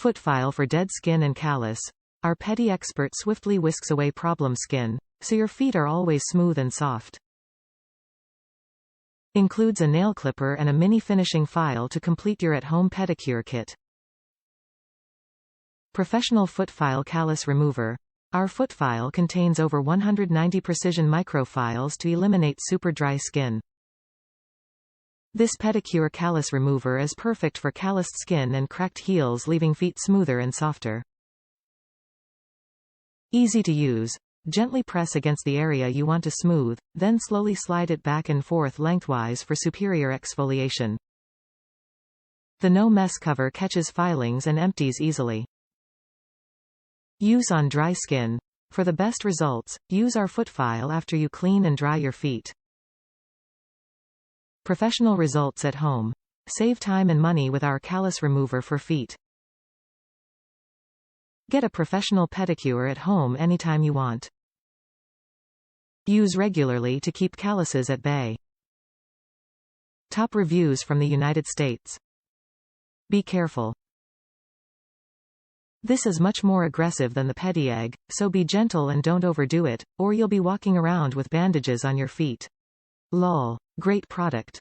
Foot file for dead skin and callus. Our Pedi-Expert swiftly whisks away problem skin, so your feet are always smooth and soft. Includes a nail clipper and a mini finishing file to complete your at-home pedicure kit. Professional foot file callus remover. Our foot file contains over 190 precision microfiles to eliminate super dry skin. This Pedicure callus remover is perfect for calloused skin and cracked heels, leaving feet smoother and softer. Easy to use. Gently press against the area you want to smooth, then slowly slide it back and forth lengthwise for superior exfoliation. The no-mess cover catches filings and empties easily. Use on dry skin. For the best results, use our foot file after you clean and dry your feet. Professional results at home. Save time and money with our callus remover for feet. Get a professional pedicure at home anytime you want. Use regularly to keep calluses at bay. Top reviews from the United States. Be careful. This is much more aggressive than the PediEgg, so be gentle and don't overdo it, or you'll be walking around with bandages on your feet. Lol. Great product.